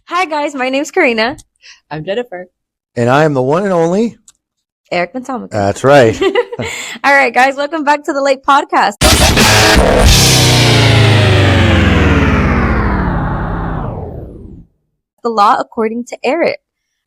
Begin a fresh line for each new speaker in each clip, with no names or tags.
Hi guys, my name's Karina.
I'm Jennifer.
And I am the one and only
Eric Bentomic.
That's right.
All right, guys, welcome back to the Lake Podcast. The law according to Eric.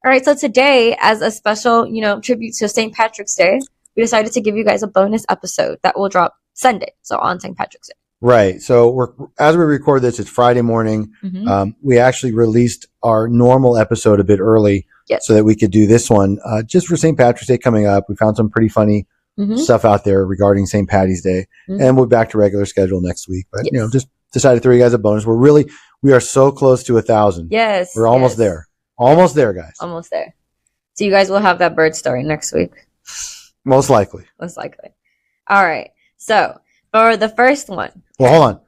All right, so today, as a special, tribute to St. Patrick's Day, we decided to give you guys a bonus episode that will drop Sunday, so on St. Patrick's Day.
Right. So as we record this, it's Friday morning.
Mm-hmm.
We actually released our normal episode a bit early so that we could do this one just for St. Patrick's Day coming up. We found some pretty funny stuff out there regarding St. Patty's Day, and we'll be back to regular schedule next week. But just decided to throw you guys a bonus. We are so close to 1,000.
Yes,
we're almost there. Almost there, guys.
Almost there. So you guys will have that bird story next week.
Most likely.
Most likely. All right. So for the first one.
Well, hold on.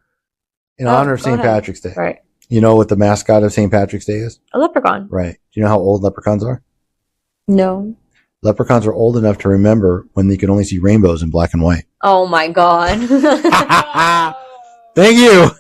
In honor of St. Patrick's Day.
Right.
You know what the mascot of St. Patrick's Day is?
A leprechaun.
Right. Do you know how old leprechauns are?
No.
Leprechauns are old enough to remember when they could only see rainbows in black and white.
Oh my God.
Thank you.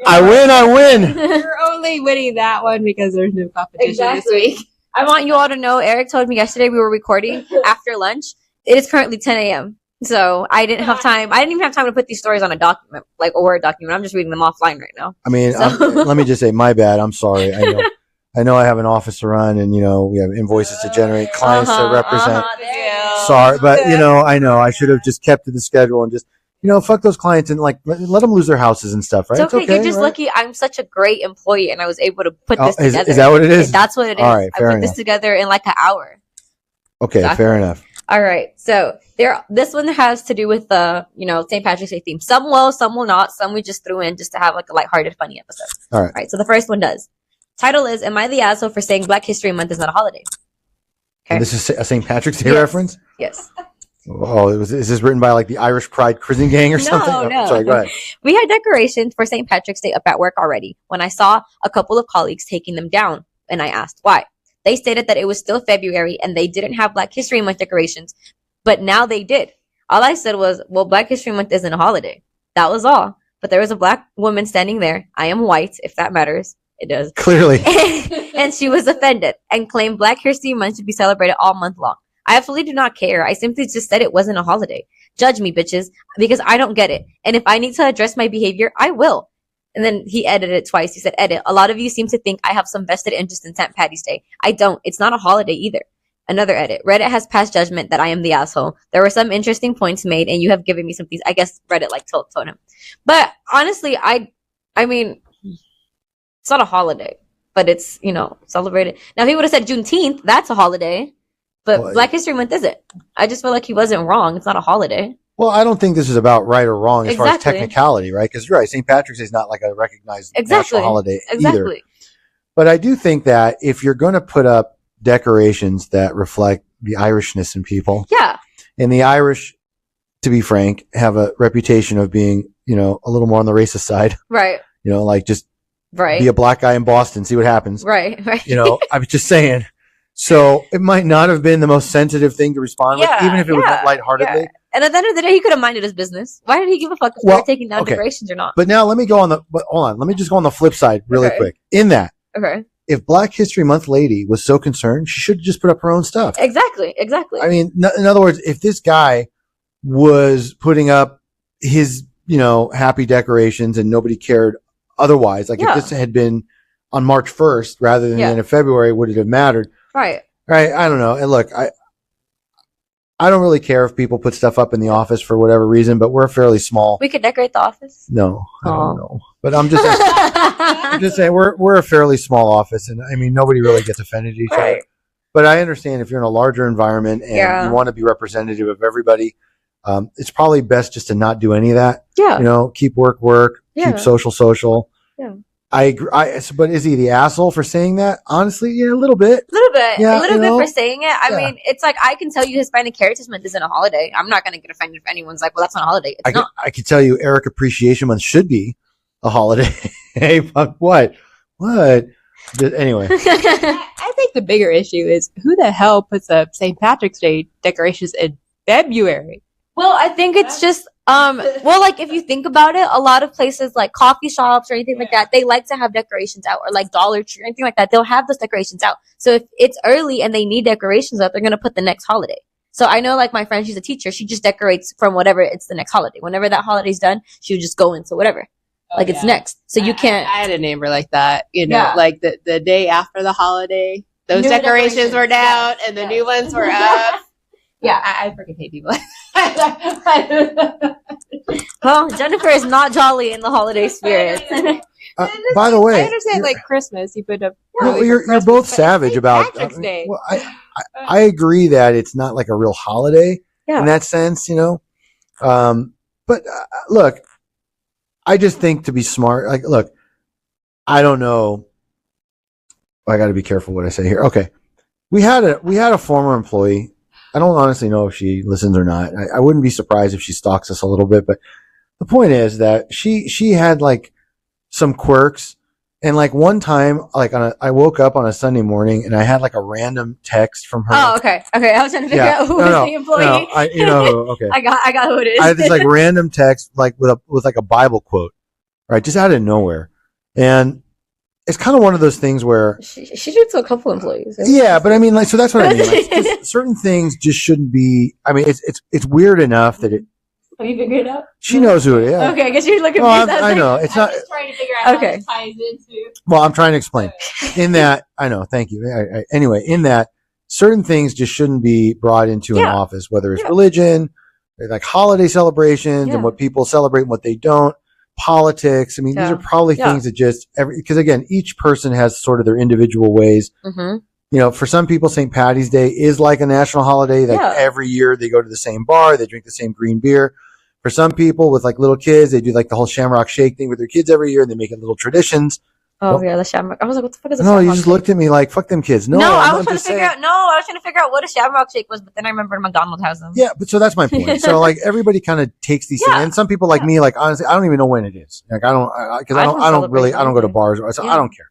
I win.
You're only winning that one because there's no competition this week.
I want you all to know, Eric told me yesterday we were recording after lunch. It is currently 10 a.m. So I didn't have time. I didn't even have time to put these stories on a document, like a Word document. I'm just reading them offline right now.
I mean, let me just say, my bad. I'm sorry. I know I have an office to run, and we have invoices to generate, clients to represent. Sorry, but I know I should have just kept to the schedule and just fuck those clients and let them lose their houses and stuff. Right?
It's okay. You're just lucky. I'm such a great employee, and I was able to put this together.
Is that what it is?
That's what it is.
All right, fair
I put this together in like an hour.
Okay, fair enough.
All right, so this one has to do with the St. Patrick's Day theme. Some will, some will not. Some we just threw in just to have like a lighthearted, funny episode.
All right.
All right. So the first one does. Title is "Am I the asshole for saying Black History Month is not a holiday?" Okay.
And this is a St. Patrick's Day reference.
Yes.
Oh, is this written by like the Irish Pride Cruising Gang or something?
No.
Sorry, go ahead.
We had decorations for St. Patrick's Day up at work already when I saw a couple of colleagues taking them down, and I asked why. They stated that it was still February and they didn't have Black History Month decorations, but now they did. All I said was, well, Black History Month isn't a holiday. That was all. But there was a Black woman standing there. I am white, if that matters. It does.
Clearly.
And she was offended and claimed Black History Month should be celebrated all month long. I absolutely do not care. I simply just said it wasn't a holiday. Judge me, bitches, because I don't get it. And if I need to address my behavior, I will. And then he edited it twice. He said, edit. A lot of you seem to think I have some vested interest in St. Patty's Day. I don't. It's not a holiday either. Another edit. Reddit has passed judgment that I am the asshole. There were some interesting points made, and you have given me some things. I guess Reddit told him. But honestly, I mean, it's not a holiday, but it's, celebrated. Now, if he would have said Juneteenth, that's a holiday. But Black History Month isn't. I just feel like he wasn't wrong. It's not a holiday.
Well, I don't think this is about right or wrong as far as technicality, right? Because you're right, St. Patrick's Day is not like a recognized national holiday either. But I do think that if you're going to put up decorations that reflect the Irishness in people, and the Irish, to be frank, have a reputation of being, a little more on the racist side,
right?
Just be a Black guy in Boston, see what happens,
right?
I was just saying. So it might not have been the most sensitive thing to respond with, even if it was lightheartedly.
Yeah. And at the end of the day, he could have minded his business. Why did he give a fuck if they were taking down decorations or not?
But now let me go hold on. Let me just go on the flip side really quick. In that, if Black History Month lady was so concerned, she should have just put up her own stuff.
Exactly.
I mean, in other words, if this guy was putting up his, happy decorations and nobody cared otherwise, if this had been on March 1st rather than the end of February, would it have mattered?
Right.
I don't know. And look, I don't really care if people put stuff up in the office for whatever reason, but we're fairly small.
We could decorate the office.
No, I don't know. But I'm just saying we're a fairly small office, and I mean nobody really gets offended at each other. But I understand if you're in a larger environment and you want to be representative of everybody, it's probably best just to not do any of that.
Yeah.
Keep work, keep social. Yeah. I agree. But is he the asshole for saying that? Honestly, yeah, a little bit.
Yeah, a little bit for saying it. I mean, it's like I can tell you Hispanic Heritage Month isn't a holiday. I'm not going to get offended if anyone's like, well, that's not a holiday. It's not.
I can tell you Eric Appreciation Month should be a holiday. Hey, what? Anyway.
I think the bigger issue is who the hell puts up St. Patrick's Day decorations in February?
Well, I think it's just well, like if you think about it, a lot of places like coffee shops or anything like that, they like to have decorations out, or like Dollar Tree or anything like that. They'll have those decorations out. So if it's early and they need decorations up, they're gonna put the next holiday. So I know like my friend, she's a teacher, she just decorates from whatever it's the next holiday. Whenever that holiday's done, she would just go into whatever. Like it's next. So you can't.
I had a neighbor like that, like the day after the holiday, those decorations were down and the new ones were up. Yeah, I freaking hate people.
Well, Jennifer is not jolly in the holiday spirit.
By the way,
I understand like Christmas. You put up.
You're both savage about.
Day.
Well, I agree that it's not like a real holiday in that sense, But look, I just think to be smart. Like, look, I don't know. I got to be careful what I say here. Okay, we had a former employee. I don't honestly know if she listens or not. I wouldn't be surprised if she stalks us a little bit, but the point is that she had like some quirks, and like one time, like I woke up on a Sunday morning and I had like a random text from her.
Oh, okay. I was trying to figure out who was the employee.
Okay.
I got who it is.
I had this like random text, like with like a Bible quote, right, just out of nowhere, and it's kind of one of those things where
she did to a couple employees.
Yeah, but I mean, like, so that's what I mean. Like, certain things just shouldn't be. I mean, it's weird enough that it.
Have you figured it out?
She knows who it is.
Okay, I guess you're looking.
No, I know it's not.
I'm just trying to figure out how it ties into.
Well, I'm trying to explain. In that, I know. Thank you. Anyway, in that, certain things just shouldn't be brought into an office, whether it's religion, like holiday celebrations, and what people celebrate and what they don't. Politics. I mean, these are probably things that just because again, each person has sort of their individual ways. Mm-hmm. For some people, St. Patty's Day is like a national holiday. Like every year they go to the same bar, they drink the same green beer. For some people with like little kids, they do like the whole Shamrock Shake thing with their kids every year, and they make it little traditions.
Oh yeah, the Shamrock. I was like, what the fuck is a
Shamrock?
No,
you just looked at me like, fuck them kids. No,
I was trying to figure out what a Shamrock Shake was, but then I remembered McDonald's has them.
Yeah, but so that's my point. So like everybody kind of takes these things, and some people like me, like honestly, I don't even know when it is. Like I don't go to bars, so I don't care.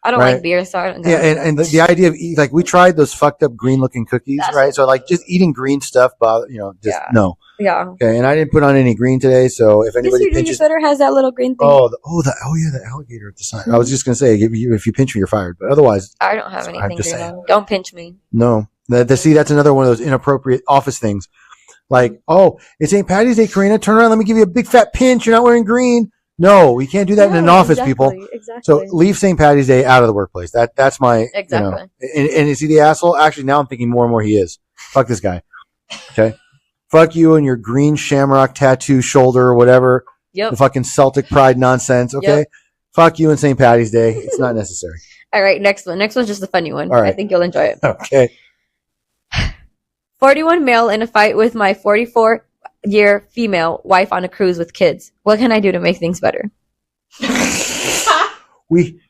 I don't like beer, so I don't.
And the idea of like we tried those fucked up green looking cookies, right? So like just eating green stuff, no. Yeah. Okay, and I didn't put on any green today, so if anybody pinches,
your sweater has that little green thing.
The alligator at the side. I was just gonna say, if you pinch me, you're fired. But otherwise,
I don't have anything green on. Don't pinch me.
No, see, that's another one of those inappropriate office things. Like, it's St. Patty's Day, Karina. Turn around, let me give you a big fat pinch. You're not wearing green. No, we can't do that in an office, people. Exactly. So leave St. Patty's Day out of the workplace. That's my and is he the asshole? Actually, now I'm thinking more and more he is. Fuck this guy. Okay. Fuck you and your green shamrock tattoo shoulder or whatever. Yep. The fucking Celtic pride nonsense. Okay. Yep. Fuck you and St. Patty's Day. It's not necessary.
All right. Next one. Next one's just a funny one. All right. I think you'll enjoy it.
Okay.
41 male in a fight with my 44-year female wife on a cruise with kids. What can I do to make things better?
We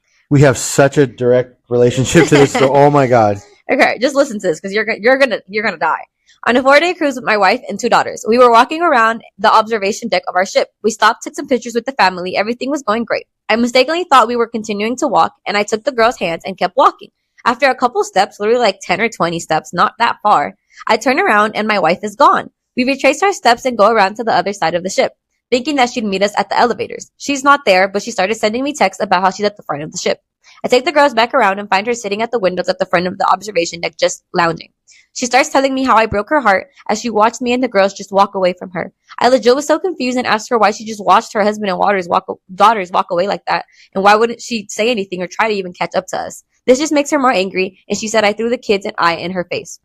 have such a direct relationship to this. So, oh my God.
Okay. Just listen to this because you're gonna die. On a 4-day cruise with my wife and 2 daughters, we were walking around the observation deck of our ship. We stopped, took some pictures with the family. Everything was going great. I mistakenly thought we were continuing to walk, and I took the girls' hands and kept walking. After a couple steps, literally like 10 or 20 steps, not that far, I turn around and my wife is gone. We retrace our steps and go around to the other side of the ship, thinking that she'd meet us at the elevators. She's not there, but she started sending me texts about how she's at the front of the ship. I take the girls back around and find her sitting at the windows at the front of the observation deck, just lounging. She starts telling me how I broke her heart as she watched me and the girls just walk away from her. I legit was so confused and asked her why she just watched her husband and daughters walk away like that, and why wouldn't she say anything or try to even catch up to us. This just makes her more angry, and she said I threw the kids and I in her face.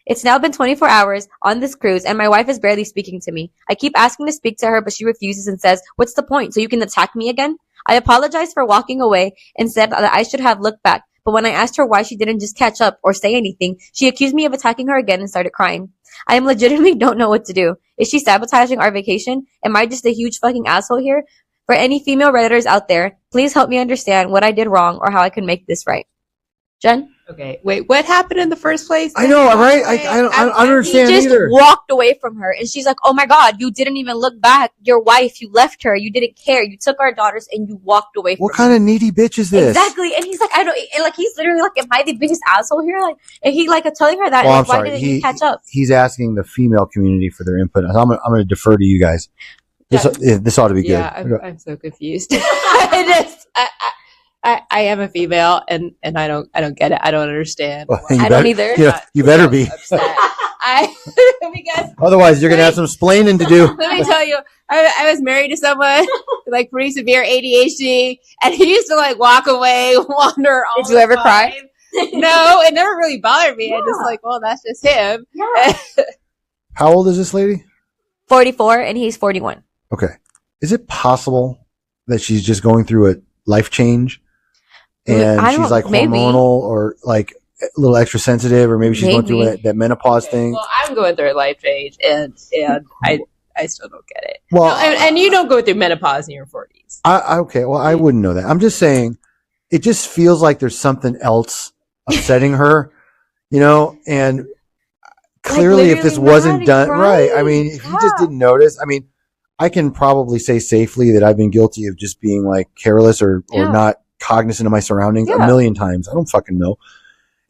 It's now been 24 hours on this cruise, and my wife is barely speaking to me. I keep asking to speak to her, but she refuses and says, "What's the point? So you can attack me again?" I apologized for walking away and said that I should have looked back. But when I asked her why she didn't just catch up or say anything, she accused me of attacking her again and started crying. I legitimately don't know what to do. Is she sabotaging our vacation? Am I just a huge fucking asshole here? For any female Redditors out there, please help me understand what I did wrong or how I can make this right. Jen?
Okay, wait, what happened in the first place?
I know, right? I don't understand either.
He just walked away from her, and she's like, oh my God, you didn't even look back. Your wife, you left her. You didn't care. You took our daughters, and you walked away from her.
What kind of needy bitch is this?
Exactly. And he's like, I don't, and like, he's literally like, am I the biggest asshole here? Like, and he like telling her that,
well,
like, why didn't you catch up?
He's asking the female community for their input. I'm going to defer to you guys. This ought to be good.
Yeah, I'm so confused. I am a female, and I don't get it. I don't understand.
Well,
I don't either.
Yeah, you better be.
Because
otherwise, you're gonna have some splaining to do.
Let me tell you, I was married to someone with like pretty severe ADHD, and he used to like walk away, wander.
Did you ever cry?
No, it never really bothered me. I just like, well, that's just him.
Yeah.
How old is this lady?
44, and he's 41.
Okay, is it possible that she's just going through a life change? And she's like hormonal or like a little extra sensitive, or maybe she's going through that menopause thing.
Well, I'm going through a life change, and I still don't get it.
Well,
no, and you don't go through menopause in your 40s.
Okay, well, I wouldn't know that. I'm just saying, it just feels like there's something else upsetting her, and clearly if this wasn't done right, I mean, if you just didn't notice, I mean, I can probably say safely that I've been guilty of just being like careless or not cognizant of my surroundings a million times. I don't fucking know.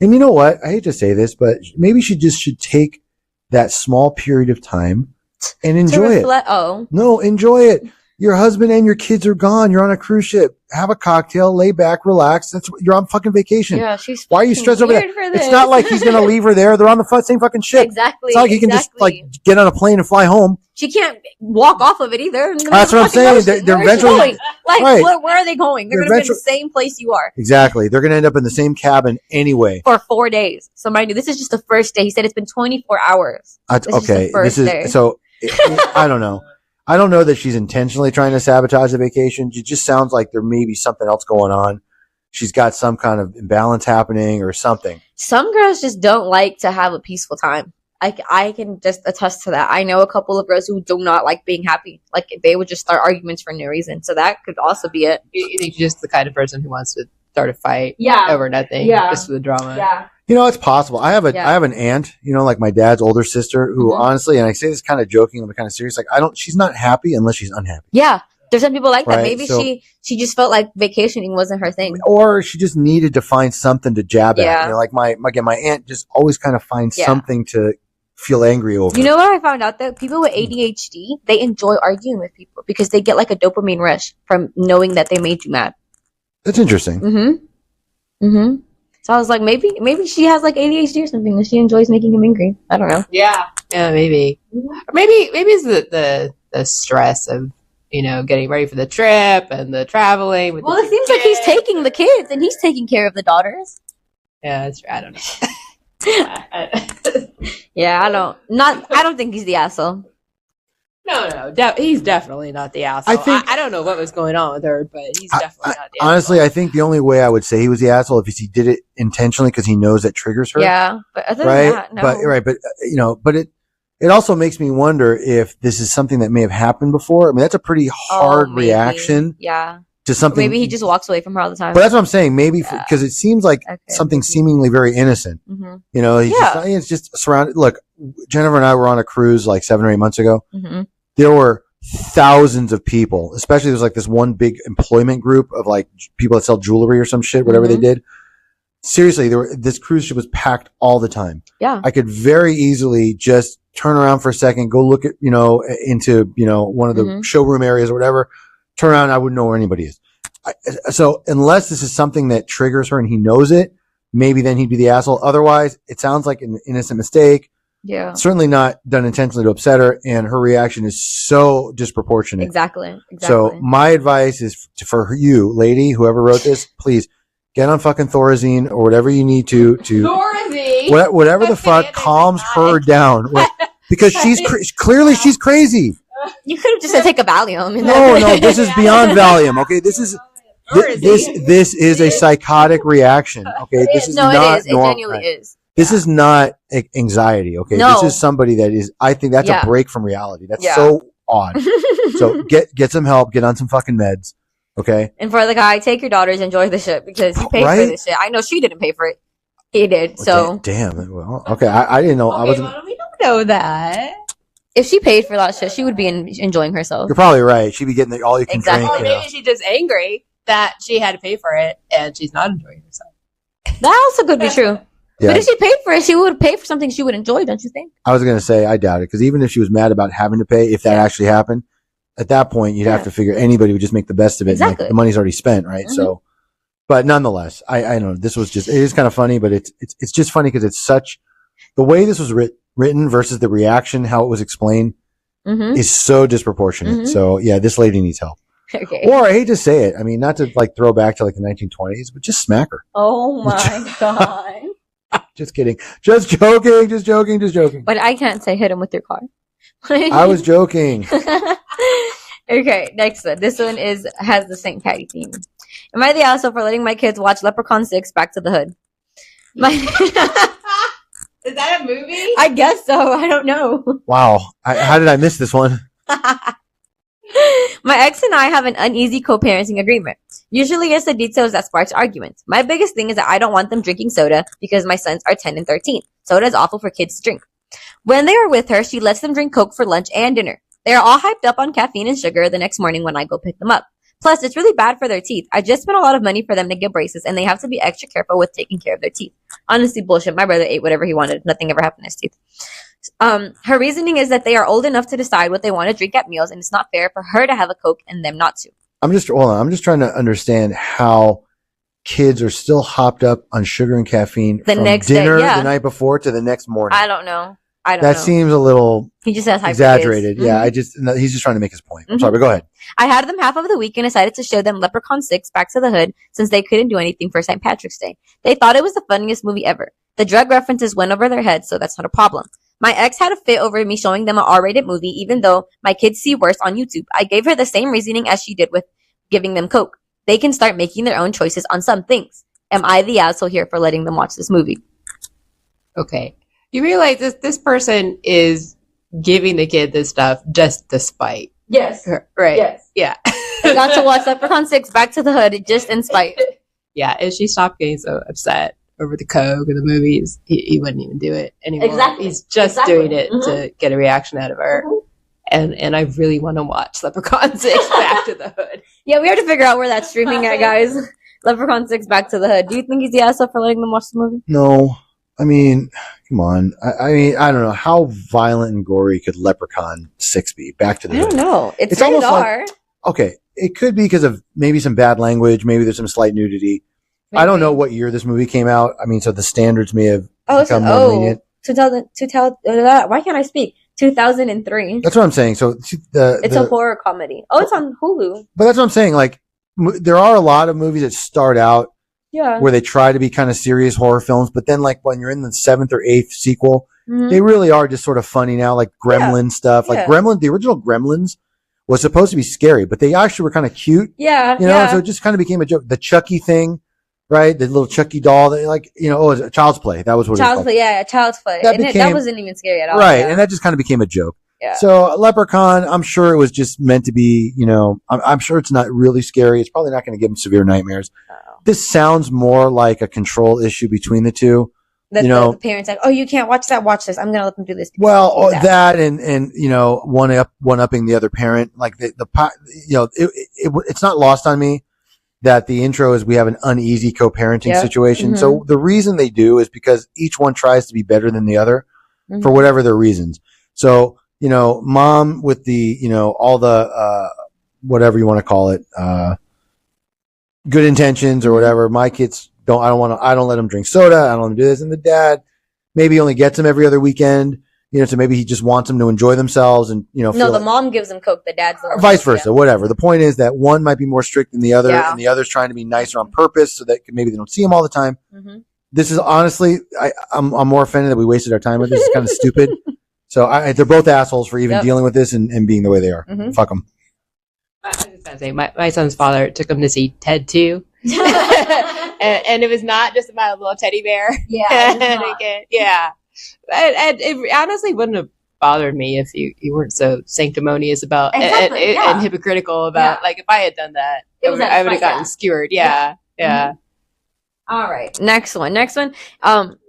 And you know what? I hate to say this, but maybe she just should take that small period of time and enjoy it. No, enjoy it. Your husband and your kids are gone. You're on a cruise ship. Have a cocktail, lay back, relax. You're on fucking vacation.
Yeah, she's.
Why are you stressed over that? It's not like he's gonna leave her there. They're on the same fucking ship.
Exactly.
It's not like he can just like get on a plane and fly home.
She can't walk off of it either.
That's what I'm saying. They're eventually
going? Like, right. Where are they going? They're going to be in the same place you are.
Exactly. They're going to end up in the same cabin anyway.
For 4 days. So mind you, this is just the first day. He said it's been 24 hours.
Okay. I don't know. I don't know that she's intentionally trying to sabotage the vacation. It just sounds like there may be something else going on. She's got some kind of imbalance happening or something.
Some girls just don't like to have a peaceful time. I can just attest to that. I know a couple of girls who do not like being happy. Like, they would just start arguments for no reason. So that could also be it.
You think you're just the kind of person who wants to start a fight over nothing, just for the drama.
Yeah.
It's possible. I have an aunt, like my dad's older sister, who honestly, and I say this kind of joking, but kind of serious, like she's not happy unless she's unhappy.
Yeah. There's some people like that. Maybe she just felt like vacationing wasn't her thing.
Or she just needed to find something to jab at. Like my aunt just always kind of finds something to feel angry over.
You know what I found out, though? People with ADHD, they enjoy arguing with people because they get like a dopamine rush from knowing that they made you mad.
That's interesting.
So I was like, maybe she has like ADHD or something and she enjoys making him angry. I don't know.
Yeah, maybe. Or maybe it's the stress of getting ready for the trip and the traveling.
Well, it seems like he's taking the kids and he's taking care of the daughters.
Yeah, that's true. I don't know.
Yeah, I don't think he's the asshole.
No, he's definitely not the asshole. I don't know what was going on with her, but he's definitely not the asshole.
Honestly, I think the only way I would say he was the asshole if he did it intentionally because he knows that triggers her.
Yeah, but other than that, no.
But it also makes me wonder if this is something that may have happened before. I mean, that's a pretty hard reaction.
Yeah.
To something.
Maybe he just walks away from her all the time.
But that's what I'm saying. Maybe because it seems like something seemingly very innocent. He's just surrounded. Look, Jennifer and I were on a cruise like 7 or 8 months ago. There were thousands of people, especially there's like this one big employment group of like people that sell jewelry or some shit, whatever they did. Seriously, this cruise ship was packed all the time.
Yeah.
I could very easily just turn around for a second, go look at, into, one of the showroom areas or whatever, turn around, I wouldn't know where anybody is. So unless this is something that triggers her and he knows it, maybe then he'd be the asshole. Otherwise, it sounds like an innocent mistake.
Yeah.
Certainly not done intentionally to upset her, and her reaction is so disproportionate.
Exactly.
So my advice is for you, lady, whoever wrote this, please get on fucking Thorazine or whatever you need to
Thorazine,
whatever the fuck calms her down, because she's clearly she's crazy.
You could have just said take a Valium.
No, this is beyond Valium. Okay, this is a psychotic reaction. Okay, this is not normal. It genuinely is. This is not anxiety, okay? No. This is somebody that is, I think that's a break from reality. That's so odd. So get some help, get on some fucking meds, Okay.
And for the guy, take your daughters, enjoy the shit because he paid for this shit. I know she didn't pay for it. He did. So
damn. Well, okay. I didn't know.
Okay,
I wasn't.
well, we don't know that.
If she paid for that shit, she would be enjoying herself.
You're probably right. She'd be getting all you can drink.
Or maybe she's just angry that she had to pay for it and she's not enjoying herself.
That also could be true.
Yeah.
But if she paid for it, she would pay for something she would enjoy, don't you think?
I was going to say, I doubt it. Because even if she was mad about having to pay, if that actually happened, at that point, you'd have to figure anybody would just make the best of it.
Exactly.
And, like, the money's already spent, right? Mm-hmm. So, but nonetheless, I know this was just, it is kind of funny, but it's just funny because it's such, the way this was written versus the reaction, how it was explained is so disproportionate. Mm-hmm. So yeah, this lady needs help.
Okay.
Or I hate to say it. I mean, not to like throw back to like the 1920s, but just smack her.
Oh my God.
Just kidding. Just joking.
But I can't say hit him with your car.
I was joking.
Okay, next one. This one has the St. Patty theme. Am I the asshole for letting my kids watch Leprechaun 6 Back to the Hood?
Is that a movie?
I guess so. I don't know.
Wow. How did I miss this one?
My ex and I have an uneasy co-parenting agreement. Usually it's the details that sparks arguments. My biggest thing is that I don't want them drinking soda because my sons are 10 and 13. Soda is awful for kids to drink. When they are with her, she lets them drink Coke for lunch and dinner. They are all hyped up on caffeine and sugar the next morning when I go pick them up. Plus, it's really bad for their teeth. I just spent a lot of money for them to get braces, and they have to be extra careful with taking care of their teeth. Honestly, bullshit. My brother ate whatever he wanted. Nothing ever happened to his teeth. Her reasoning is that they are old enough to decide what they want to drink at meals, and it's not fair for her to have a Coke and them not to.
I'm just trying to understand how kids are still hopped up on sugar and caffeine
the
from
next
dinner
day,
the night before to the next morning.
I don't know.
That seems a little
he just has
exaggerated. Yeah, he's just trying to make his point. I'm sorry, but go ahead.
I had them half of the week and decided to show them Leprechaun 6 Back to the Hood since they couldn't do anything for St. Patrick's Day. They thought it was the funniest movie ever. The drug references went over their heads, so that's not a problem. My ex had a fit over me showing them an R-rated movie, even though my kids see worse on YouTube. I gave her the same reasoning as she did with giving them Coke. They can start making their own choices on some things. Am I the asshole here for letting them watch this movie?
Okay. You realize this person is giving the kid this stuff just to spite.
Yes.
Right.
Yes.
Yeah.
I got to watch Leprechaun 6 Back to the Hood just in spite.
Yeah, if she stopped getting so upset over the Coke or the movies, he wouldn't even do it anymore.
Exactly.
He's just doing it to get a reaction out of her. And I really want to watch Leprechaun 6 Back to the Hood.
Yeah, we have to figure out where that's streaming at, guys. Leprechaun 6 Back to the Hood. Do you think he's the asshole for letting them watch the movie?
No. I mean, come on. I mean, I don't know. How violent and gory could Leprechaun 6 be? Back to the Hood.
I don't know. It's almost like,
okay, it could be because of maybe some bad language. Maybe there's some slight nudity. Maybe. I don't know what year this movie came out. I mean, so the standards may have become more lenient.
2000, why can't I speak? 2003.
That's what I'm saying. So
it's a horror comedy. Oh, it's on Hulu.
But that's what I'm saying. Like, there are a lot of movies that start out where they try to be kind of serious horror films, but then like when you're in the 7th or 8th sequel, they really are just sort of funny now, like Gremlin stuff. Like the original Gremlins was supposed to be scary, but they actually were kind of cute.
Yeah.
You know, so it just kind of became a joke. The Chucky thing, right? The little Chucky doll that, like, you know, it was a Child's Play. That was what
Child's Play, yeah, Child's Play. That wasn't even scary at all.
Right. And that just kind of became a joke. Yeah. So Leprechaun, I'm sure it was just meant to be, you know, I'm sure it's not really scary. It's probably not going to give him severe nightmares. This sounds more like a control issue between the two.
That the parents like, oh, you can't watch that. Watch this. I'm going to let them do this.
Well, that and you know, one upping the other parent. Like you know, it's not lost on me that the intro is we have an uneasy co-parenting situation. So the reason they do is because each one tries to be better than the other for whatever their reasons. So, you know, mom with the, you know, all the whatever you want to call it, good intentions or whatever. My kids I don't let them drink soda. I don't let them do this. And the dad maybe only gets them every other weekend, you know, so maybe he just wants them to enjoy themselves and, you know,
no, the mom gives them Coke, the dad's the
vice versa, whatever. The point is that one might be more strict than the other and the other's trying to be nicer on purpose so that maybe they don't see him all the time. This is honestly, I'm more offended that we wasted our time with this. It's kind of stupid. So they're both assholes for even dealing with this and being the way they are. Fuck them.
I was just gonna say, my son's father took him to see Ted 2. and it was not just about a little teddy bear.
Yeah.
And it honestly wouldn't have bothered me if you weren't so sanctimonious about and hypocritical about like if I had done that, I would have gotten skewered. Yeah. Mm-hmm.
All right. Next one.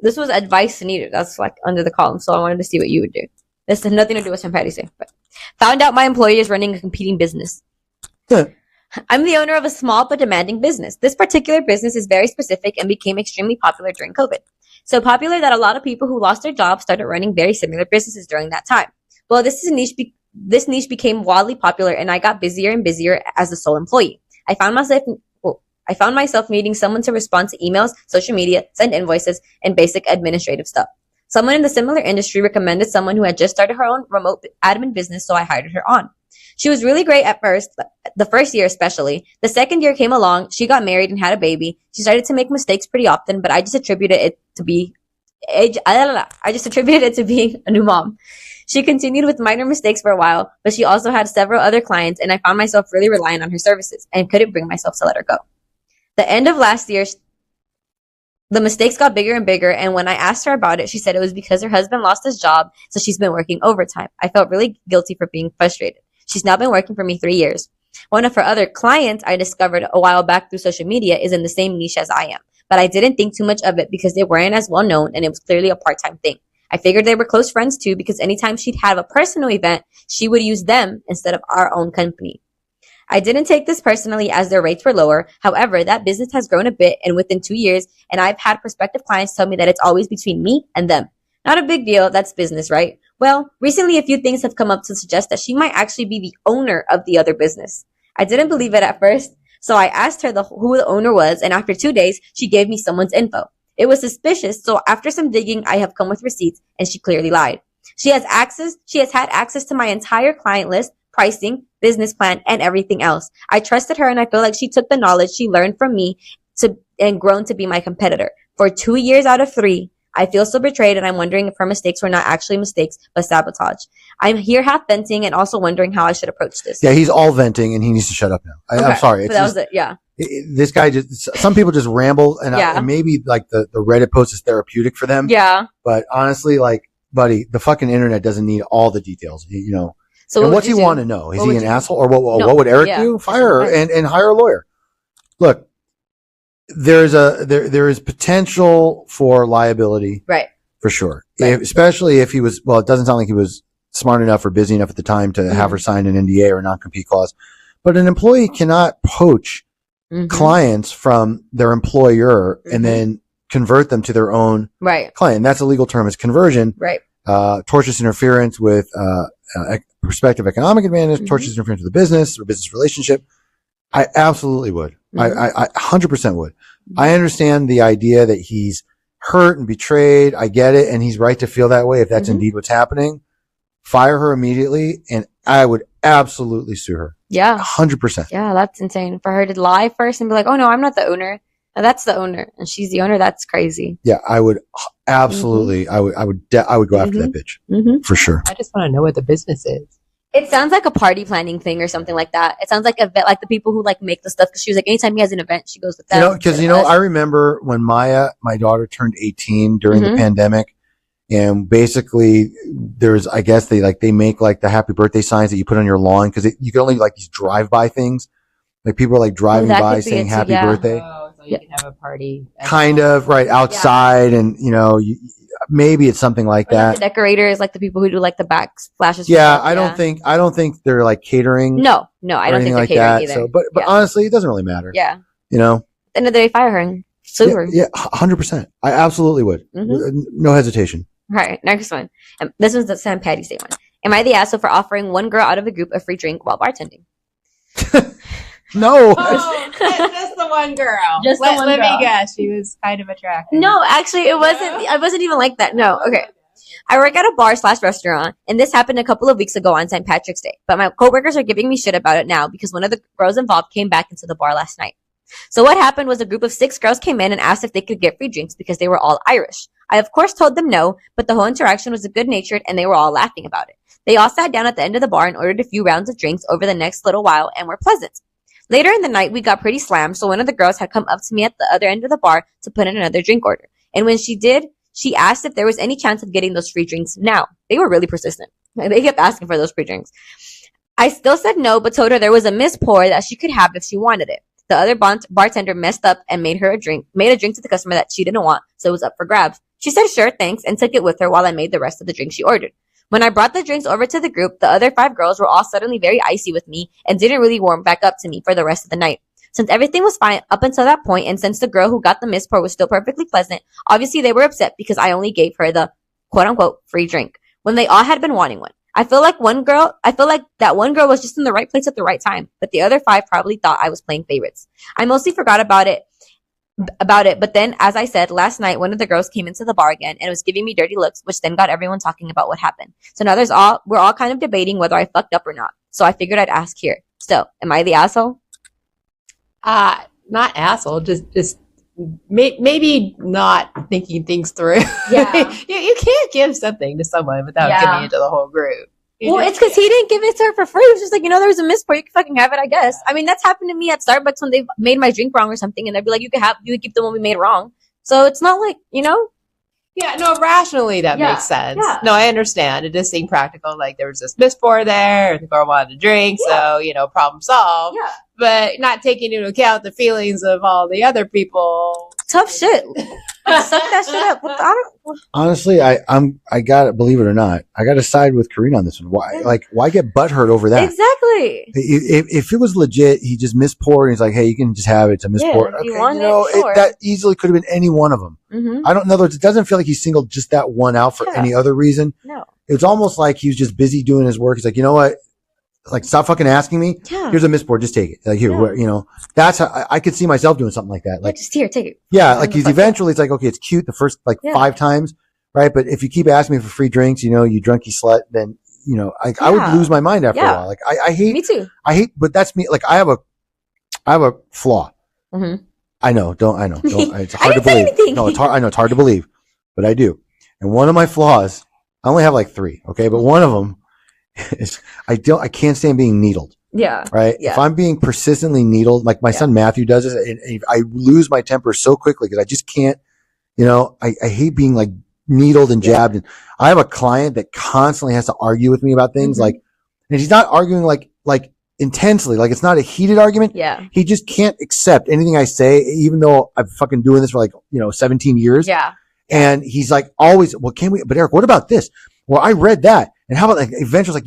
This was advice needed. That's like under the column. So I wanted to see what you would do. This has nothing to do with St. Patty's Day. But found out my employer is running a competing business. I'm the owner of a small but demanding business. This particular business is very specific and became extremely popular during COVID. So popular that a lot of people who lost their jobs started running very similar businesses during that time. Well, this niche became wildly popular, and I got busier and busier as the sole employee. I found myself needing someone to respond to emails, social media, send invoices, and basic administrative stuff. Someone in the similar industry recommended someone who had just started her own remote admin business, so I hired her on. She was really great at first, the first year especially. The second year came along, she got married and had a baby. She started to make mistakes pretty often, but I just attributed it to being a new mom. She continued with minor mistakes for a while, but she also had several other clients, and I found myself really relying on her services and couldn't bring myself to let her go. The end of last year, the mistakes got bigger and bigger, and when I asked her about it, she said it was because her husband lost his job, so she's been working overtime. I felt really guilty for being frustrated. She's now been working for me 3 years. One of her other clients I discovered a while back through social media is in the same niche as I am, but I didn't think too much of it because they weren't as well known and it was clearly a part-time thing. I figured they were close friends too because anytime she'd have a personal event, she would use them instead of our own company. I didn't take this personally as their rates were lower. However, that business has grown a bit and within 2 years, and I've had prospective clients tell me that it's always between me and them. Not a big deal. That's business, right? Well, recently a few things have come up to suggest that she might actually be the owner of the other business. I didn't believe it at first, so I asked her who the owner was, and after 2 days, she gave me someone's info. It was suspicious, so after some digging, I have come with receipts, and she clearly lied. She has had access to my entire client list, pricing, business plan, and everything else. I trusted her, and I feel like she took the knowledge she learned from me and grown to be my competitor. For 2 years out of 3, I feel so betrayed, and I'm wondering if her mistakes were not actually mistakes, but sabotage. I'm here half venting and also wondering how I should approach this.
Yeah, he's all venting, and he needs to shut up now. I'm sorry.
But that was it, yeah.
This guy some people just ramble, and maybe like the Reddit post is therapeutic for them.
Yeah.
But honestly, like, buddy, the fucking internet doesn't need all the details, you know. So what's he want to know? Is he an asshole? Or what would Eric do? Fire her and hire a lawyer. Look, there is potential for liability,
right?
For sure, especially if he was. Well, it doesn't sound like he was smart enough or busy enough at the time to have her sign an NDA or a non-compete clause. But an employee cannot poach clients from their employer and then convert them to their own client. That's a legal term. It's conversion.
Right.
Tortious interference with prospective economic advantage, tortious interference with the business or business relationship. I absolutely would. I 100% would. I understand the idea that he's hurt and betrayed. I get it. And he's right to feel that way if that's indeed what's happening. Fire her immediately. And I would absolutely sue her.
Yeah.
100%.
Yeah, that's insane. For her to lie first and be like, oh no, I'm not the owner. No, that's the owner. And she's the owner. That's crazy.
Yeah, I would absolutely. I would go after that bitch for sure.
I just want to know what the business is.
It sounds like a party planning thing or something like that. It sounds like like the people who like make the stuff. Cause she was like, anytime he has an event, she goes with them.
I remember when Maya, my daughter, turned 18 during the pandemic, and basically I guess they make like the happy birthday signs that you put on your lawn because you can only like these drive-by things. Like people are like driving by saying happy birthday.
Oh, so you can have a party.
Kind of right outside, and maybe it's something like that.
Like the decorators, like the people who do like the back flashes.
Yeah, I don't think they're like catering.
No, I don't think they're catering either.
So, but honestly, it doesn't really matter.
Yeah.
At the
end of the day, fire her and sue her.
Yeah, 100%. I absolutely would. No hesitation.
All right, next one. This one's the St. Patty's Day one. Am I the asshole for offering one girl out of a group a free drink while bartending?
No.
Oh, just the one girl. Let me guess. She was kind of attractive.
No, actually, it wasn't. I wasn't even like that. No. Okay. I work at a bar/restaurant, and this happened a couple of weeks ago on St. Patrick's Day. But my coworkers are giving me shit about it now because one of the girls involved came back into the bar last night. So what happened was a group of 6 girls came in and asked if they could get free drinks because they were all Irish. I, of course, told them no, but the whole interaction was good-natured, and they were all laughing about it. They all sat down at the end of the bar and ordered a few rounds of drinks over the next little while and were pleasant. Later in the night, we got pretty slammed, so one of the girls had come up to me at the other end of the bar to put in another drink order. And when she did, she asked if there was any chance of getting those free drinks now. They were really persistent. They kept asking for those free drinks. I still said no, but told her there was a Miss Pour that she could have if she wanted it. The other bartender messed up and made a drink to the customer that she didn't want, so it was up for grabs. She said sure, thanks, and took it with her while I made the rest of the drink she ordered. When I brought the drinks over to the group, the other 5 girls were all suddenly very icy with me and didn't really warm back up to me for the rest of the night. Since everything was fine up until that point, and since the girl who got the Miss Pour was still perfectly pleasant, obviously they were upset because I only gave her the quote-unquote free drink when they all had been wanting one. I feel like that one girl was just in the right place at the right time, but the other 5 probably thought I was playing favorites. I mostly forgot about it, but then, as I said, last night, one of the girls came into the bar again and was giving me dirty looks, which then got everyone talking about what happened. So now we're all kind of debating whether I fucked up or not. So I figured I'd ask here. Still, am I the asshole?
Not asshole, just maybe not thinking things through.
Yeah.
you can't give something to someone without giving it to the whole group.
It's because he didn't give it to her for free. It was just like, there was a Miss Pour, you can fucking have it, I guess. I mean, that's happened to me at Starbucks when they've made my drink wrong or something, and they'd be like, you could keep the one we made wrong. So it's not like,
Yeah, no, rationally that makes sense.
Yeah.
No, I understand. It does seem practical. Like there was this Miss Pour there, and the girl wanted a drink, so problem solved.
Yeah.
But not taking into account the feelings of all the other people.
Tough shit. Suck that shit up.
Honestly, I gotta, believe it or not, I gotta side with Karina on this one. Why get butthurt over that?
Exactly.
If it was legit, he just mispoured and he's like, hey, you can just have it to mispour.
Okay, sure.
That easily could have been any one of them.
Mm-hmm.
I don't know. It doesn't feel like he singled just that one out for any other reason.
No.
It's almost like he was just busy doing his work. He's like, you know what? Like, stop fucking asking me.
Yeah.
Here's a mispour. Just take it. Like, here, that's how I could see myself doing something like that. Like,
just here, take it.
Yeah. Like, he's eventually, it's like, okay, it's cute the first, 5 times, right? But if you keep asking me for free drinks, you drunky slut, then, I would lose my mind after a while. Like, I hate,
me too.
But that's me. Like, I have a flaw.
Mm-hmm.
I know. It's hard to believe.
Anything.
No, I know it's hard to believe, but I do. And one of my flaws, I only have like 3. Okay. But one of them is I can't stand being needled.
Yeah.
Right.
Yeah.
If I'm being persistently needled, like my son Matthew does it, and I lose my temper so quickly because I just can't, I hate being like needled and jabbed. And I have a client that constantly has to argue with me about things and he's not arguing like intensely, like it's not a heated argument.
Yeah.
He just can't accept anything I say, even though I've fucking doing this for 17 years.
Yeah.
And he's like always, well, but Eric, what about this? Well, I read that. And how about eventually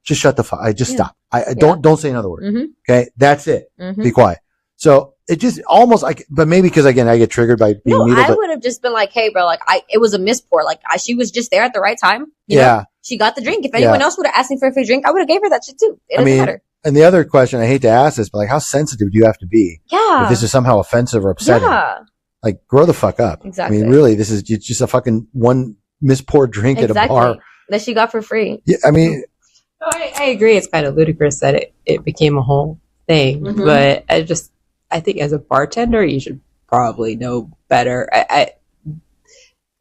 just shut the fuck. I just stop. I don't say another word.
Mm-hmm.
Okay. That's it. Mm-hmm. Be quiet. So it just almost but maybe because again, I get triggered by being needed.
I would have just been like, hey bro, it was a mispour. She was just there at the right time. She got the drink. If anyone else would have asked me for a free drink, I would have gave her that shit too. It doesn't matter.
And the other question, I hate to ask this, but how sensitive do you have to be?
Yeah.
If this is somehow offensive or upsetting. Yeah. Grow the fuck up.
Exactly.
I mean, really, this is just a fucking one mispoured drink at a bar.
That she got for free.
Yeah, I mean.
I agree. It's kind of ludicrous that it became a whole thing. Mm-hmm. But I think as a bartender, you should probably know better.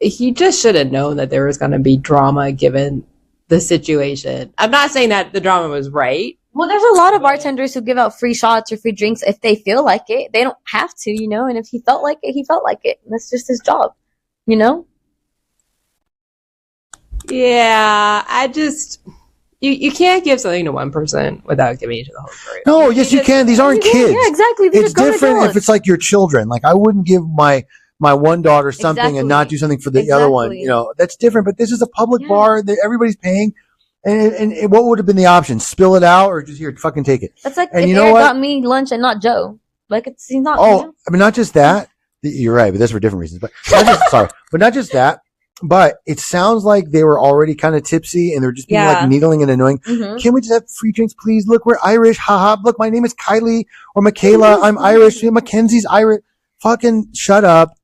He just should have known that there was going to be drama given the situation. I'm not saying that the drama was right.
Well, there's a lot of bartenders who give out free shots or free drinks if they feel like it. They don't have to, And if he felt like it, he felt like it. And that's just his job,
Yeah, you can't give something to one person without giving it to the whole group.
No, yes, you can. These aren't kids.
Yeah, exactly.
It's different if it's like your children. Like, I wouldn't give my one daughter something and not do something for the other one. That's different. But this is a public bar. Everybody's paying. And what would have been the option? Spill it out or just here, fucking take it?
That's like if Eric got me lunch and not Joe. He's not.
Oh, I mean, not just that. You're right, but that's for different reasons. But not just that. But it sounds like they were already kind of tipsy and they're just being needling and annoying. Mm-hmm. Can we just have free drinks, please? Look, we're Irish. Haha. Look, my name is Kylie or Michaela. I'm Irish. Mackenzie's Irish. Fucking shut up.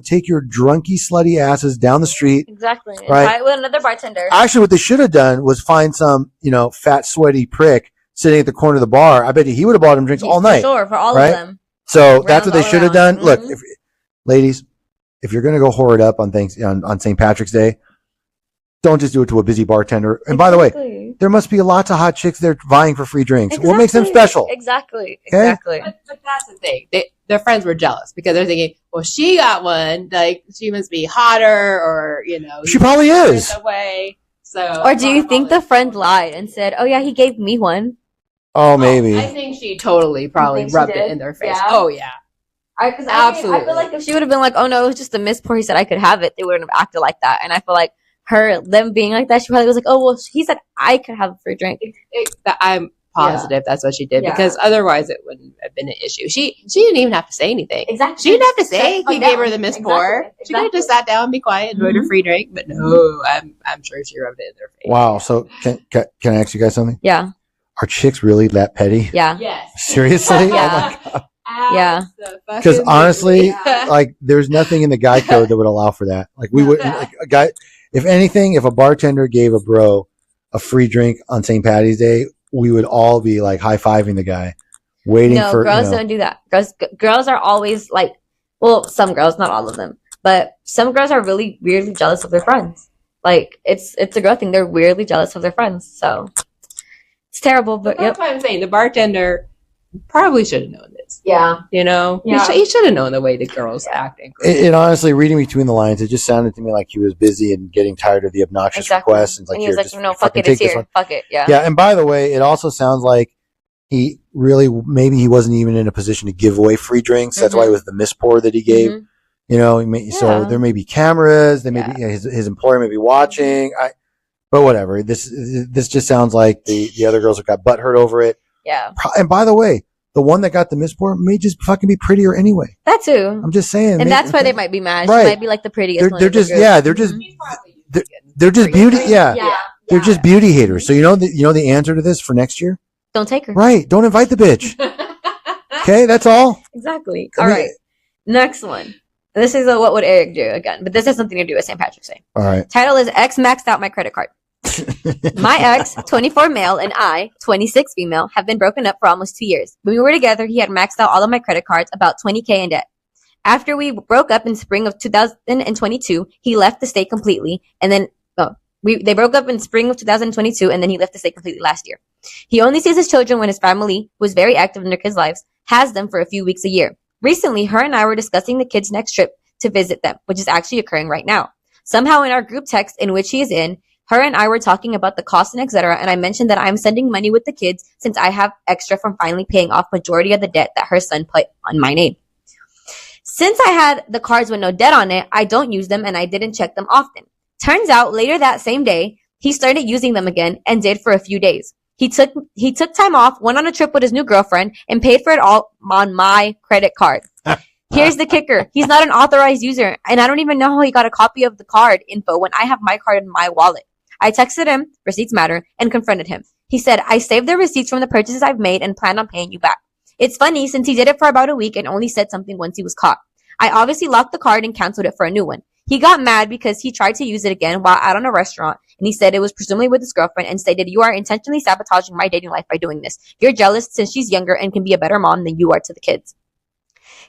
Take your drunky, slutty asses down the street.
Exactly.
Right.
Fight with another bartender.
Actually, what they should have done was find some, fat, sweaty prick sitting at the corner of the bar. I bet you he would have bought him drinks all night.
Sure, for all of them.
So that's what they should have done.
Mm-hmm.
Look, ladies, if you're going to go whore it up on St. Patrick's Day, don't just do it to a busy bartender. And by the way, there must be lots of hot chicks there vying for free drinks. What makes them special?
Exactly.
Okay?
Exactly.
But that's the thing. Their friends were jealous because they're thinking, well, she got one. Like, she must be hotter or,
She probably is.
Away. So,
or do you think the friend lied and said, oh, yeah, he gave me one?
Oh, maybe.
I think she totally probably rubbed it in their face. Yeah. Oh, yeah.
Absolutely. I feel like if she would have been like, oh, no, it was just a mispour. He said I could have it. They wouldn't have acted like that. And I feel like them being like that, she probably was like, oh, well, he said I could have a free drink.
I'm positive that's what she did because otherwise it wouldn't have been an issue. She didn't even have to say anything.
Exactly.
She didn't have to say he gave her the mispour. Exactly. She could have just sat down and be quiet, enjoyed her free drink. But no, I'm sure she rubbed it in their face.
Wow. So can I ask you guys something?
Yeah.
Are chicks really that petty?
Yeah.
Yes.
Seriously?
Yeah.
Oh my God.
Yeah.
Because honestly, like, there's nothing in the guy code that would allow for that. Like, we would, like, a guy, if anything, if a bartender gave a bro a free drink on St. Patty's Day, we would all be like high-fiving the guy, waiting for.
No, girls don't do that. Girls are always like, well, some girls, not all of them, but some girls are really weirdly jealous of their friends. Like, it's a girl thing. They're weirdly jealous of their friends. So it's terrible, but
that's what I'm saying. The bartender probably should have known this.
Yeah.
You know?
Yeah.
He should have known the way the girls acting.
It honestly, reading between the lines, it just sounded to me like he was busy and getting tired of the obnoxious requests. And,
he was like, no, fuck it, it's here. Fuck it, yeah.
Yeah, and by the way, it also sounds like he really, maybe he wasn't even in a position to give away free drinks. That's why it was the mispour that he gave. You know, so there may be cameras. There may be his employer may be watching. But whatever. This just sounds like the other girls have got butthurt over it.
Yeah.
And by the way, the one that got the mispour may just fucking be prettier anyway.
That too.
I'm just saying.
And that's why they might be mad.
Right.
She might be like the prettiest one.
They're just beauty. Yeah. They're just beauty haters. So you know the answer to this for next year?
Don't take her.
Right. Don't invite the bitch. Okay, that's all.
Exactly. All right. Next one. This is a what would Eric do again, but this has something to do with St. Patrick's Day.
All right.
Title is X maxed out my credit card. My ex, 24 male, and I, 26 female, have been broken up for almost 2 years. When we were together, he had maxed out all of my credit cards, about $20,000 in debt. After we broke up in spring of 2022, he left the state completely, and then they broke up in spring of 2022, and then he left the state completely last year. He only sees his children when his family, who is very active in their kids' lives, has them for a few weeks a year. Recently, her and I were discussing the kids' next trip to visit them, which is actually occurring right now. Somehow in our group text in which he is in, her and I were talking about the cost and etc. And I mentioned that I'm sending money with the kids since I have extra from finally paying off majority of the debt that her son put on my name. Since I had the cards with no debt on it, I don't use them and I didn't check them often. Turns out later that same day, he started using them again and did for a few days. He took time off, went on a trip with his new girlfriend, and paid for it all on my credit card. Here's the kicker. He's not an authorized user, and I don't even know how he got a copy of the card info when I have my card in my wallet. I texted him, receipts matter, and confronted him. He said, I saved the receipts from the purchases I've made and plan on paying you back. It's funny since he did it for about a week and only said something once he was caught. I obviously locked the card and canceled it for a new one. He got mad because he tried to use it again while out on a restaurant, and he said it was presumably with his girlfriend and stated, you are intentionally sabotaging my dating life by doing this. You're jealous since she's younger and can be a better mom than you are to the kids.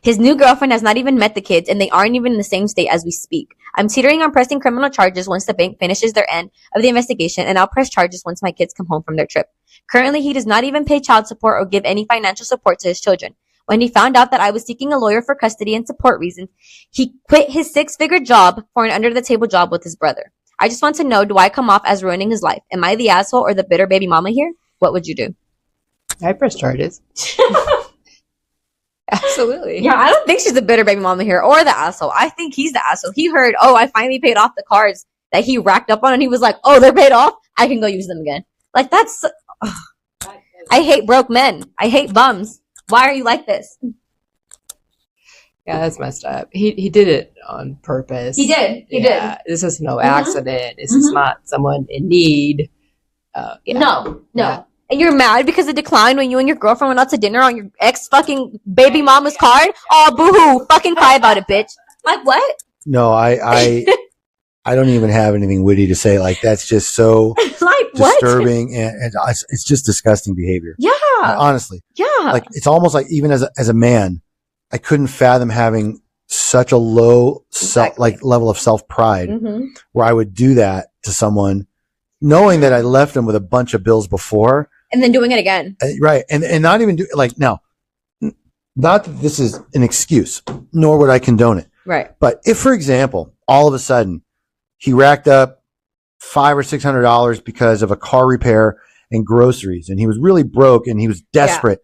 His new girlfriend has not even met the kids, and they aren't even in the same state as we speak. I'm teetering on pressing criminal charges once the bank finishes their end of the investigation, and I'll press charges once my kids come home from their trip. Currently, he does not even pay child support or give any financial support to his children. When he found out that I was seeking a lawyer for custody and support reasons, he quit his 6-figure job for an under-the-table job with his brother. I just want to know, do I come off as ruining his life? Am I the asshole or the bitter baby mama here? What would you do?
I press charges. Absolutely.
Yeah, I don't think she's the bitter baby mama here or the asshole. I think he's the asshole. He heard, oh, I finally paid off the cards that he racked up on, and he was like, oh, they're paid off? I can go use them again. Like, that's... I hate broke men. I hate bums. Why are you like this?
Yeah, that's messed up. He did it on purpose.
He did. He did.
This is no accident. This is not someone in need.
No. And you're mad because it declined when you and your girlfriend went out to dinner on your ex fucking baby mama's card? Oh, boo-hoo. Fucking cry about it, bitch. Like, what?
No, I don't even have anything witty to say. Like, that's just so
like,
disturbing, and it's just disgusting behavior.
Yeah.
Honestly.
Yeah.
Like, it's almost like even as a man, I couldn't fathom having such a low level of self-pride where I would do that to someone, knowing that I left them with a bunch of bills before.
And then doing it again.
Right. And not even do like now, not that this is an excuse, nor would I condone it.
Right.
But if, for example, all of a sudden he racked up $500 or $600 because of a car repair, and groceries, and he was really broke and he was desperate.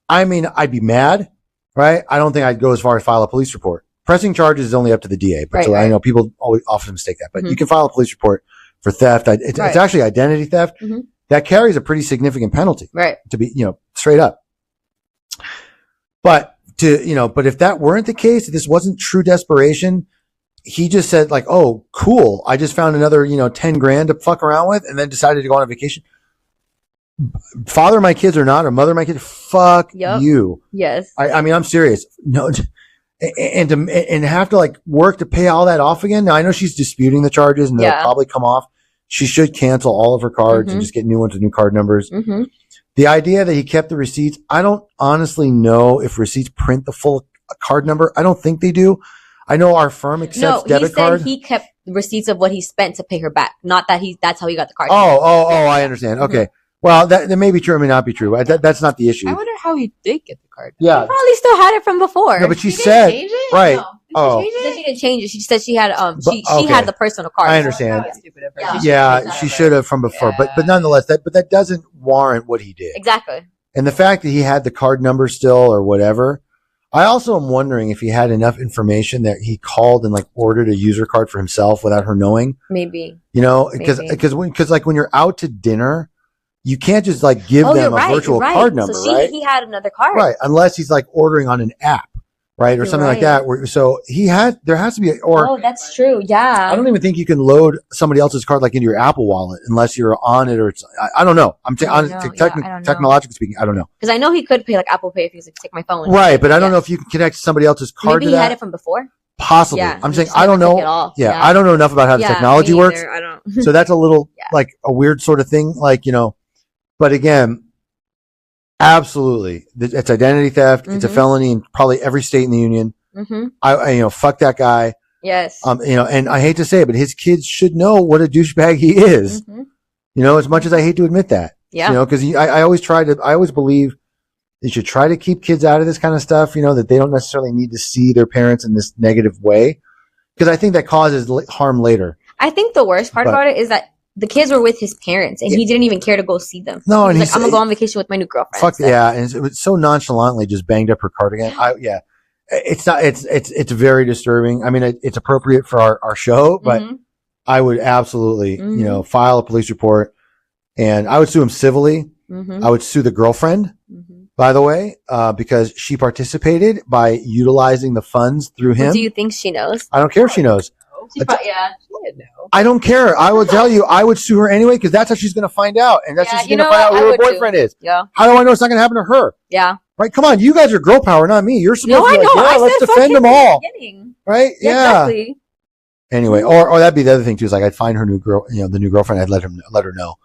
I mean, I'd be mad, right? I don't think I'd go as far as file a police report. Pressing charges is only up to the DA, but so I know people always often mistake that. But you can file a police report for theft. It's actually identity theft. That carries a pretty significant penalty,
right?
To be, straight up. But but if that weren't the case, if this wasn't true desperation, he just said like, "Oh, cool! I just found another, 10 grand to fuck around with," and then decided to go on a vacation. Father of my kids or not, or mother of my kids, fuck you.
Yes.
I mean, I'm serious. No, and have to like work to pay all that off again. Now I know she's disputing the charges, and they'll probably come off. She should cancel all of her cards and just get new ones with new card numbers. The idea that he kept the receipts, I don't honestly know if receipts print the full card number. I don't think they do. I know our firm accepts debit card.
He kept the receipts of what he spent to pay her back. Not that that's how he got the card.
I understand. Okay. Well, that may be true or may not be true. That's not the issue.
I wonder how he did get the card.
Yeah.
He probably still had it from before.
No, but she said, change it? Right.
No. She said she didn't change it. She said she had, she had the personal card.
I understand. She should have from before, but nonetheless, that doesn't warrant what he did.
Exactly.
And the fact that he had the card number still or whatever, I also am wondering if he had enough information that he called and like ordered a user card for himself without her knowing.
Maybe.
Because like when you're out to dinner, you can't just like give them a virtual card number, right?
He had another card.
Right. Unless he's like ordering on an app, right? Or something like that. So there has to be,
that's true. Yeah.
I don't even think you can load somebody else's card like into your Apple Wallet unless you're on it or it's, I don't know. I'm technologically speaking, I don't know.
Because I know he could pay like Apple Pay if he was like, take my phone.
Right. But I don't know if you can connect somebody else's card to that.
Maybe he had it from before.
Possibly. Yeah, I'm saying, I don't know. Yeah. I don't know enough about how the technology works.
I don't.
So that's a little like a weird sort of thing. Like, but again, absolutely, it's identity theft. It's a felony in probably every state in the union. I fuck that guy.
Yes.
And I hate to say it, but his kids should know what a douchebag he is. As much as I hate to admit that.
Yeah.
Because I always believe you should try to keep kids out of this kind of stuff. That they don't necessarily need to see their parents in this negative way, because I think that causes harm later.
I think the worst part about it is that the kids were with his parents, and he didn't even care to go see them.
No, and
he's like, I'm gonna go on vacation with my new girlfriend.
Fuck yeah, and it was so nonchalantly just banged up her card again. It's not. It's very disturbing. I mean, it's appropriate for our show, but I would absolutely, file a police report, and I would sue him civilly. I would sue the girlfriend, by the way, because she participated by utilizing the funds through him.
Do you think she knows?
I don't care if she knows.
She didn't know.
I don't care. I will tell you, I would sue her anyway, because that's how she's going to find out. And that's how she's going to find out who her boyfriend is.
Yeah.
How do I know it's not going to happen to her?
Yeah.
Right? Come on. You guys are girl power, not me. You're supposed to be like, let's defend them all. Right? Yeah. Exactly. Anyway, or that'd be the other thing too, is like I'd find her new girl, the new girlfriend, I'd let her know.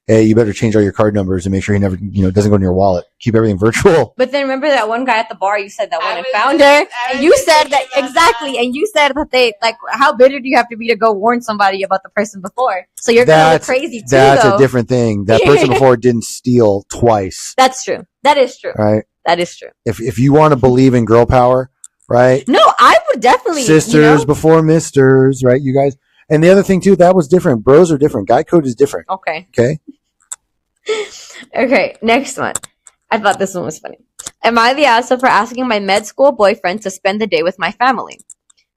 Hey, you better change all your card numbers and make sure he never, doesn't go in your wallet. Keep everything virtual.
But then remember that one guy at the bar, you said that went and found her. And you said that, exactly. And you said that they, like, how bitter do you have to be to go warn somebody about the person before? So you're going to look crazy too,
That's a different thing. That person before didn't steal twice.
That's true. That is true.
Right?
That is true.
If you want to believe in girl power, right?
No, I would definitely.
Sisters before misters, right? You guys. And the other thing too, that was different. Bros are different. Guy code is different.
Okay.
Okay,
next one. I thought this one was funny. Am I the asshole for asking my med school boyfriend to spend the day with my family?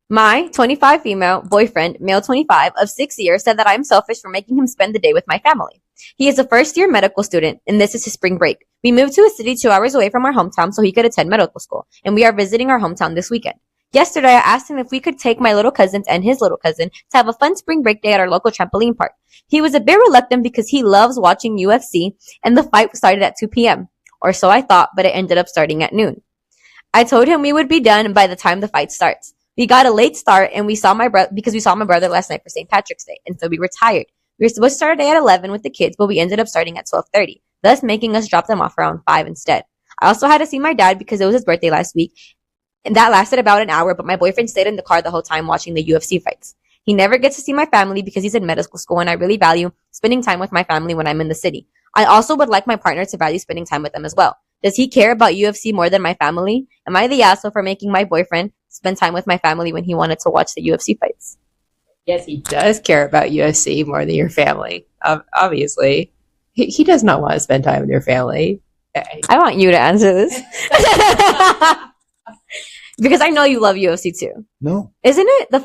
My 25 female boyfriend, male 25, of 6 years, said that I am selfish for making him spend the day with my family. He is a first-year medical student, and this is his spring break. We moved to a city 2 hours away from our hometown so he could attend medical school, and we are visiting our hometown this weekend. Yesterday, I asked him if we could take my little cousins and his little cousin to have a fun spring break day at our local trampoline park. He was a bit reluctant because he loves watching UFC, and the fight started at 2 p.m. Or so I thought, but it ended up starting at noon. I told him we would be done by the time the fight starts. We got a late start, and we saw my brother last night for St. Patrick's Day, and so we were tired. We were supposed to start our day at 11 with the kids, but we ended up starting at 12:30, thus making us drop them off around 5 instead. I also had to see my dad because it was his birthday last week, and that lasted about an hour, but my boyfriend stayed in the car the whole time watching the UFC fights. He never gets to see my family because he's in medical school, and I really value spending time with my family when I'm in the city. I also would like my partner to value spending time with them as well. Does he care about UFC more than my family? Am I the asshole for making my boyfriend spend time with my family when he wanted to watch the UFC fights?
Yes, he does care about UFC more than your family, obviously. He does not want to spend time with your family.
I want you to answer this. Because I know you love UFC too.
No.
Isn't it?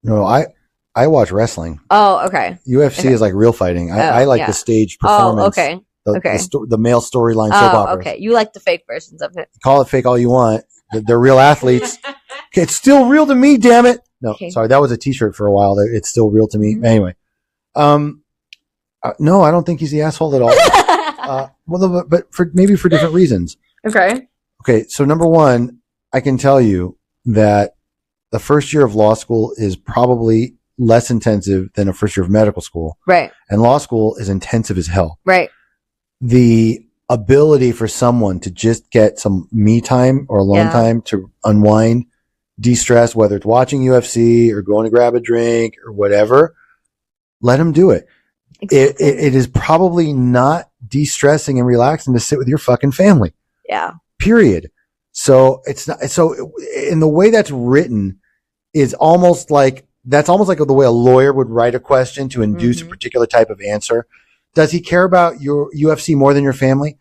No, I watch wrestling.
Oh, okay.
UFC is like real fighting. I like the stage performance.
Oh, okay.
The male storyline soap operas.
Okay. You like the fake versions of it.
Call it fake all you want. They're real athletes. It's still real to me, damn it. No, sorry. That was a t-shirt for a while. It's still real to me. Mm-hmm. Anyway. No, I don't think he's the asshole at all. But maybe for different reasons.
Okay.
Okay. So number one, I can tell you that the first year of law school is probably less intensive than a first year of medical school.
Right.
And law school is intensive as hell.
Right.
The ability for someone to just get some me time or alone time to unwind, de-stress, whether it's watching UFC or going to grab a drink or whatever, let them do it. Exactly. It is probably not de-stressing and relaxing to sit with your fucking family.
Yeah.
Period. So it's not, so in the way that's written is almost like, that's almost like the way a lawyer would write a question to induce a particular type of answer. Does he care about your UFC more than your family?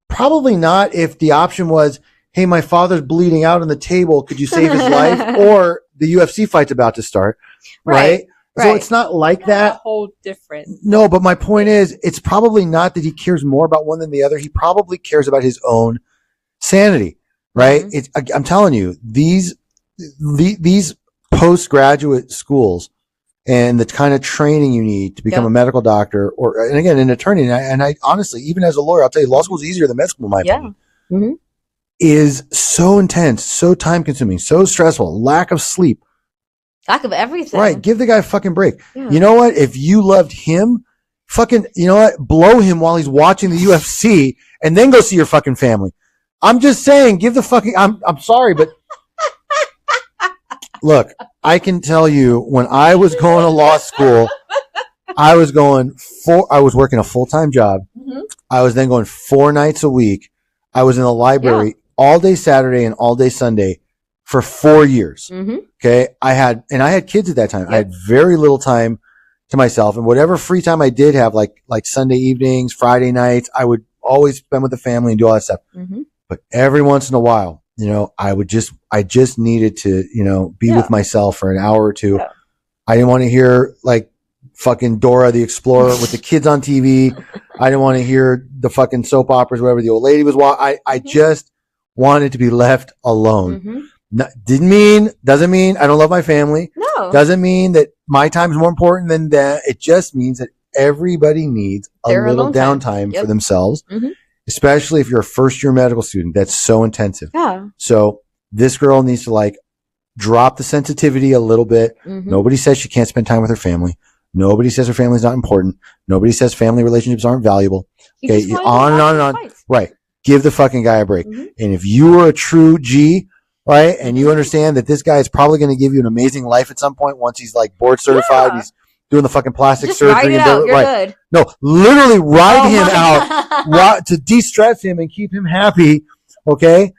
Probably not. If the option was, hey, my father's bleeding out on the table, could you save his life? Or the UFC fight's about to start. Right? So it's not like that.
A whole different.
No, but my point is, it's probably not that he cares more about one than the other. He probably cares about his own sanity. Right? I'm telling you, these postgraduate schools and the kind of training you need to become a medical doctor and again, an attorney. And I honestly, even as a lawyer, I'll tell you, law school is easier than med school, in my opinion. Mm-hmm. Is so intense, so time consuming, so stressful, lack of sleep.
Lack of everything.
Right. Give the guy a fucking break. Yeah. You
Yeah.
know what? If you loved him, fucking, you know what? Blow him while he's watching the UFC and then go see your fucking family. I'm just saying, give the fucking, I'm sorry, but look, I can tell you when I was going to law school, I was working a full-time job. Mm-hmm. I was then going 4 nights a week. I was in the library all day Saturday and all day Sunday for 4 years. Mm-hmm. Okay. I had kids at that time. Yep. I had very little time to myself, and whatever free time I did have, like Sunday evenings, Friday nights, I would always spend with the family and do all that stuff. Mm-hmm. But every once in a while, you know, I just needed to, you know, be with myself for an hour or two. Yeah. I didn't want to hear like fucking Dora the Explorer with the kids on TV. I didn't want to hear the fucking soap operas, whatever the old lady was watching. I just wanted to be left alone. Mm-hmm. Doesn't mean I don't love my family.
No.
Doesn't mean that my time is more important than that. It just means that everybody needs a little downtime for themselves. Mm-hmm. Especially if you're a first year medical student, that's so intensive.
Yeah.
So this girl needs to like drop the sensitivity a little bit. Mm-hmm. Nobody says she can't spend time with her family. Nobody says her family's not important. Nobody says family relationships aren't valuable. Okay. On and on and on. Right. Give the fucking guy a break. Mm-hmm. And if you are a true G, right, and you understand that this guy is probably going to give you an amazing life at some point once he's like board certified, he's doing the fucking plastic
just
surgery.
Ride it out. You're good.
No, literally ride him out to de-stress him and keep him happy. Okay.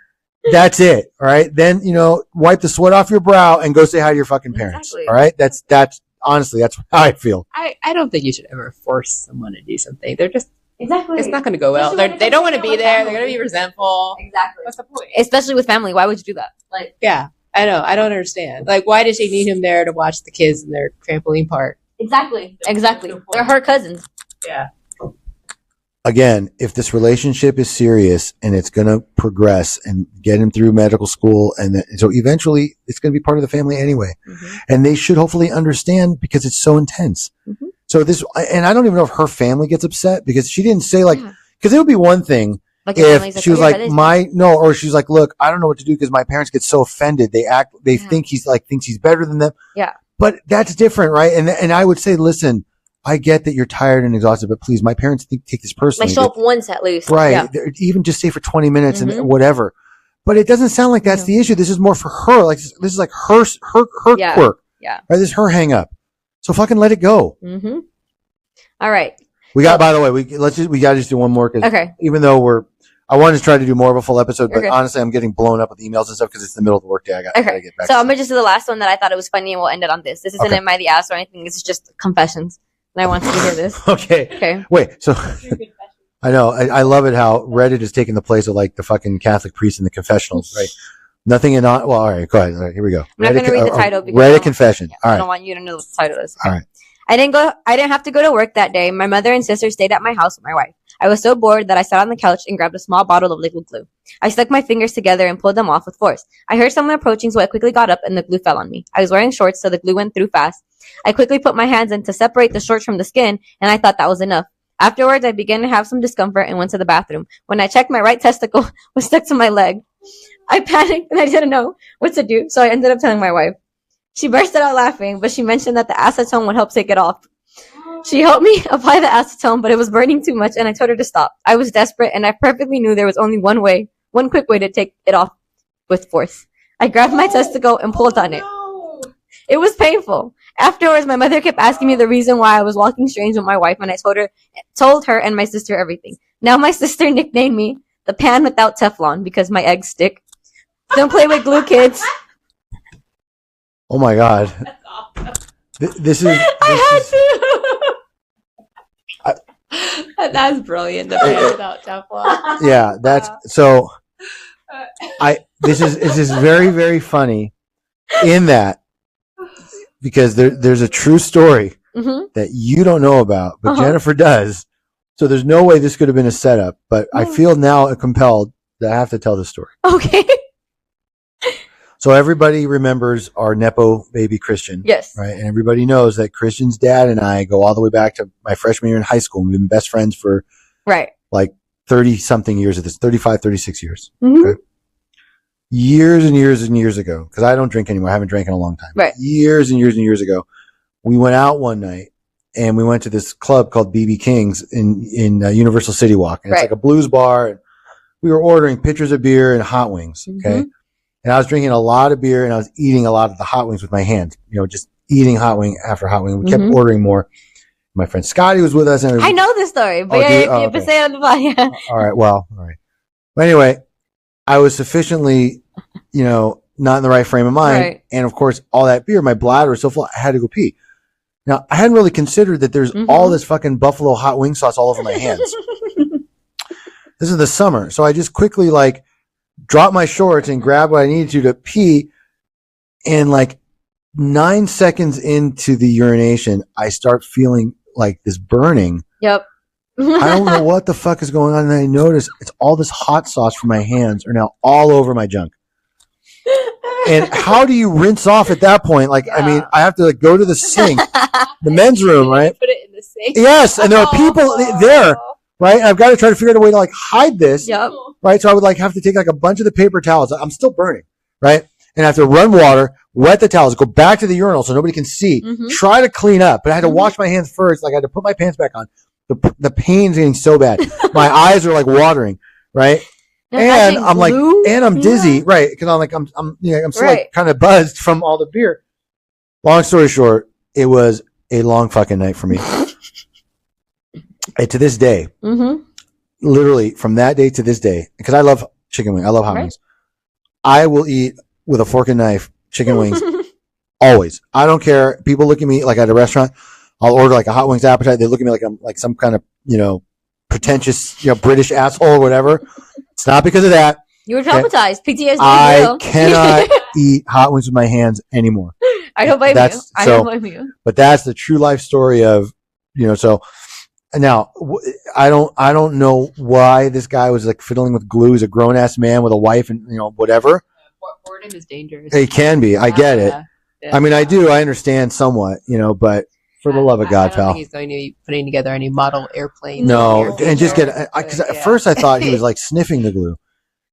That's it. All right. Then, you know, wipe the sweat off your brow and go say hi to your fucking parents. Exactly. All right. That's honestly, that's how I feel.
I don't think you should ever force someone to do something. They're just,
exactly.
It's not going to go well. They don't want to be there. They're going to be resentful.
Exactly.
What's the point?
Especially with family. Why would you do that?
Like, yeah, I know. I don't understand. Like, why does she need him there to watch the kids in their trampoline park?
Exactly. They're her cousins.
Yeah.
Again, if this relationship is serious and it's going to progress and get him through medical school, and so eventually it's going to be part of the family anyway. Mm-hmm. And they should hopefully understand because it's so intense. Mm-hmm. So and I don't even know if her family gets upset because she didn't say like, because it would be one thing like if she was like or she's like, look, I don't know what to do because my parents get so offended. They think thinks he's better than them.
Yeah.
But that's different, right? And I would say, listen, I get that you're tired and exhausted, but please, my parents take this personally.
Show up once at least.
Right. Yeah. Even just stay for 20 minutes and whatever. But it doesn't sound like that's the issue. This is more for her. Like this is like her quirk.
Yeah.
Right. This is her hang up. So fucking let it go.
Mm-hmm. All right.
By the way, we got to just do one more because even though I wanted to try to do more of a full episode, but honestly, I'm getting blown up with emails and stuff because it's the middle of the workday. I got to get back.
So I'm going to just do the last one that I thought it was funny and we'll end it on this. This isn't Am I the Ass or anything. This is just confessions. and I want you to hear this.
Okay. Wait. So I know. I love it how Reddit is taking the place of like the fucking Catholic priest in the confessionals, right? Nothing in on. Well, all right. Go ahead. All right, here we go.
I'm not going to read the title because
Reddit confession. All right.
I don't want you to know what the title is.
All right.
I didn't have to go to work that day. My mother and sister stayed at my house with my wife. I was so bored that I sat on the couch and grabbed a small bottle of liquid glue. I stuck my fingers together and pulled them off with force. I heard someone approaching, so I quickly got up and the glue fell on me. I was wearing shorts, so the glue went through fast. I quickly put my hands in to separate the shorts from the skin, and I thought that was enough. Afterwards, I began to have some discomfort and went to the bathroom. When I checked, my right testicle was stuck to my leg. I panicked and I didn't know what to do, so I ended up telling my wife. She bursted out laughing, but she mentioned that the acetone would help take it off. She helped me apply the acetone, but it was burning too much, and I told her to stop. I was desperate, and I perfectly knew there was only one quick way to take it off with force. I grabbed my testicle and pulled on it. It was painful. Afterwards, my mother kept asking me the reason why I was walking strange with my wife, and I told her and my sister everything. Now my sister nicknamed me the pan without Teflon because my eggs stick. Don't play with glue, kids.
Oh my God. This is.
That's brilliant. The pan without Teflon.
Yeah, that's so. This is very, very funny in that because there's a true story that you don't know about, but Jennifer does. So there's no way this could have been a setup, but I feel now compelled that I have to tell the story.
Okay.
So everybody remembers our Nepo baby Christian.
Yes.
Right. And everybody knows that Christian's dad and I go all the way back to my freshman year in high school. We've been best friends for like 30 something years of this, 35, 36 years.
Mm-hmm.
Okay? Years and years and years ago, because I don't drink anymore. I haven't drank in a long time.
Right.
Years and years and years ago, we went out one night and we went to this club called BB King's in Universal City Walk. And it's like a blues bar. And we were ordering pitchers of beer and hot wings. Okay. Mm-hmm. And I was drinking a lot of beer and I was eating a lot of the hot wings with my hands, just eating hot wing after hot wing. We kept ordering more. My friend Scotty was with us. And
I know this story, but you can say it on the podcast.
All right. Well, all right. But anyway, I was sufficiently, not in the right frame of mind. Right. And of course, all that beer, my bladder was so full, I had to go pee. Now, I hadn't really considered that there's all this fucking buffalo hot wing sauce all over my hands. This is the summer. So I just quickly dropped my shorts and grabbed what I needed to pee. And 9 seconds into the urination, I start feeling like this burning.
Yep.
I don't know what the fuck is going on. And I notice it's all this hot sauce from my hands are now all over my junk. And how do you rinse off at that point? I mean, I have to go to the sink, the men's room, right?
Put it in the sink.
Yes. And there are people there, right? I've got to try to figure out a way to hide this.
Yep.
Right. So I would have to take a bunch of the paper towels. I'm still burning. Right. And I have to run water, wet the towels, go back to the urinal so nobody can see, try to clean up. But I had to wash my hands first. I had to put my pants back on. The pain's getting so bad. My eyes are watering. Right. And I'm and I'm dizzy. Right. Cause I'm still kind of buzzed from all the beer. Long story short, it was a long fucking night for me. And to this day, literally from that day to this day, because I love chicken wings. I love hot wings. I will eat with a fork and knife chicken wings always. I don't care. People look at me at a restaurant. I'll order a hot wings appetite. They look at me like I'm some kind of, pretentious, British asshole or whatever. It's not because of that.
You were traumatized. PTSD.
I cannot eat hot wings with my hands anymore.
I don't blame you. I don't blame you.
But that's the true life story of, so now I don't know why this guy was fiddling with glue. He's a grown ass man with a wife and, whatever.
Boredom is dangerous.
It can be. I get it. Yeah. I mean, I do. I understand somewhat, but for the love of God,
I don't think he's going to be putting together any model airplanes.
No, and just because at first I thought he was sniffing the glue.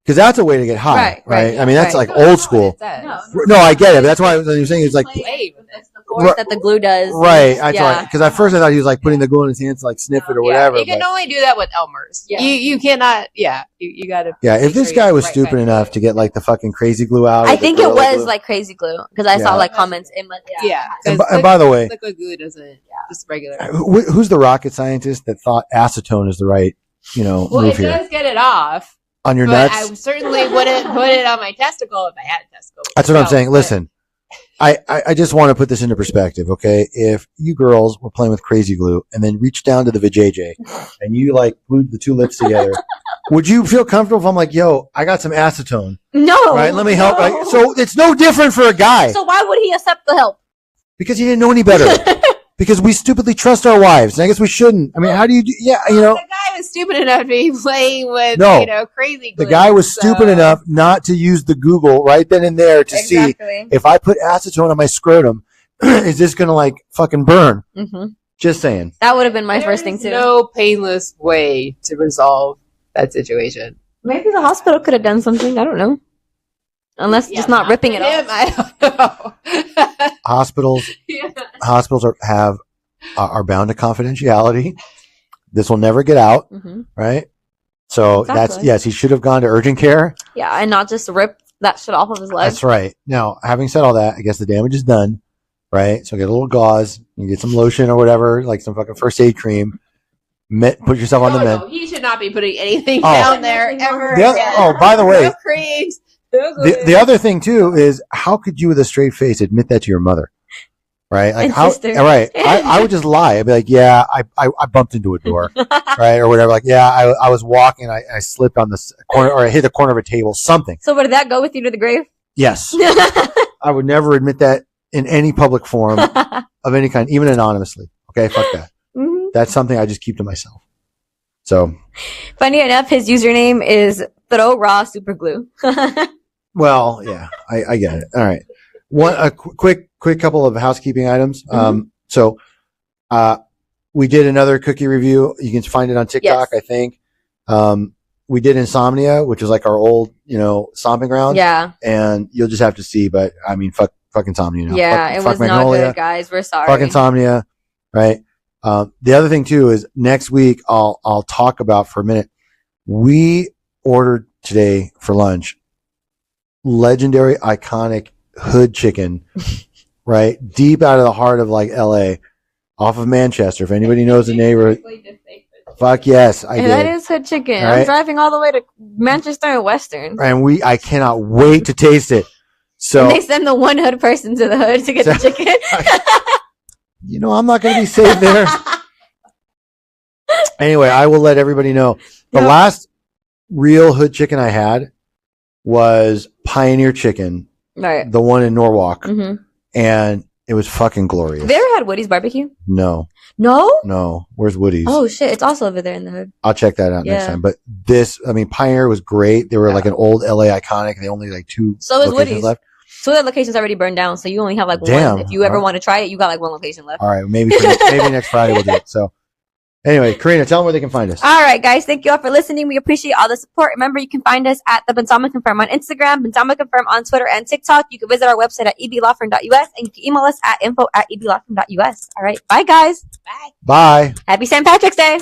Because that's a way to get high, right? I mean, that's old school. No, I get it. But that's why when you're saying he was
it's the force that the glue does.
Right. Because at first I thought he was putting the glue in his hands to sniff it or whatever.
You can only do that with Elmer's. Yeah. You cannot. Yeah. You got to.
Yeah. If this guy was stupid enough to get the fucking crazy glue out.
I think it was crazy glue because I saw comments.
Yeah.
And by the way,
liquid glue doesn't. Just regular.
Who's the rocket scientist that thought acetone is the right move here?
It does get it off.
On your nuts?
I certainly wouldn't put it on my testicle if I had a testicle.
That's what I'm saying. Listen, I just want to put this into perspective, okay? If you girls were playing with crazy glue and then reached down to the vajayjay and you like glued the two lips together, would you feel comfortable if I'm like, yo, I got some acetone?
No.
Right? Let me help. Like, so it's no different for a guy.
So why would he accept the help?
Because he didn't know any better. Because we stupidly trust our wives. And I guess we shouldn't. I mean, how do you do? Yeah, you know.
The guy was stupid enough to be playing with, crazy glue.
The guy was stupid enough not to use the Google right then and there to see if I put acetone on my scrotum, is this going to like fucking burn? Mm-hmm. Just saying.
That would have been my first thing too.
No painless way to resolve that situation.
Maybe the hospital could have done something. I don't know. Unless just not ripping it off.
I don't know.
Hospitals are bound to confidentiality. This will never get out, right? So yes, he should have gone to urgent care.
Yeah, and not just rip that shit off of his leg.
That's right. Now, having said all that, I guess the damage is done, right? So get a little gauze, you get some lotion or whatever, like some fucking first aid cream. Put yourself on the med.
No, he should not be putting anything down there ever.
By the way,
creams.
The other thing too is how could you with a straight face admit that to your mother? Right? Like how right. I would just lie. I'd be like, yeah, I bumped into a door. Right? Or whatever. Like, yeah, I was walking, I slipped on the corner or I hit the corner of a table, something.
So would that go with you to the grave?
Yes. I would never admit that in any public forum of any kind, even anonymously. Okay, fuck that. Mm-hmm. That's something I just keep to myself. So
funny enough, his username is Throw Raw Super Glue.
Well, yeah, I get it. All right. A quick couple of housekeeping items. So, we did another cookie review. You can find it on TikTok, yes. I think. We did Insomnia, which is like our old, stomping ground.
Yeah.
And you'll just have to see, but I mean, fuck Insomnia.
Yeah, it was Magnolia. Not good, guys. We're sorry.
Fuck Insomnia, right? The other thing too is next week I'll talk about for a minute. We ordered today for lunch legendary, iconic hood chicken, right? Deep out of the heart of like LA, off of Manchester. If anybody knows the neighborhood, fuck yes, I did.
That is hood chicken. Right? I'm driving all the way to Manchester and Western,
and I cannot wait to taste it. So
and they send the one hood person to the hood to get the chicken.
I'm not going to be safe there. Anyway, I will let everybody know. The last real hood chicken I had was Pioneer Chicken,
right?
The one in Norwalk, and it was fucking glorious.
Have you ever had Woody's barbecue?
No. Where's Woody's?
Oh shit, it's also over there in the hood.
I'll check that out next time. But Pioneer was great. They were like an old LA iconic. They only like two.
So is Woody's left. So that location's already burned down. So you only have like one. If you ever want to try it, you got like one location left.
All right, maybe next Friday we'll do it. So. Anyway, Karina, tell them where they can find us.
All right, guys. Thank you all for listening. We appreciate all the support. Remember, you can find us at the Bensama Confirm on Instagram, Bensama Confirm on Twitter and TikTok. You can visit our website at eblawfirm.us, and you can email us at info@eblawfirm.us. All right. Bye, guys.
Bye.
Happy St. Patrick's Day.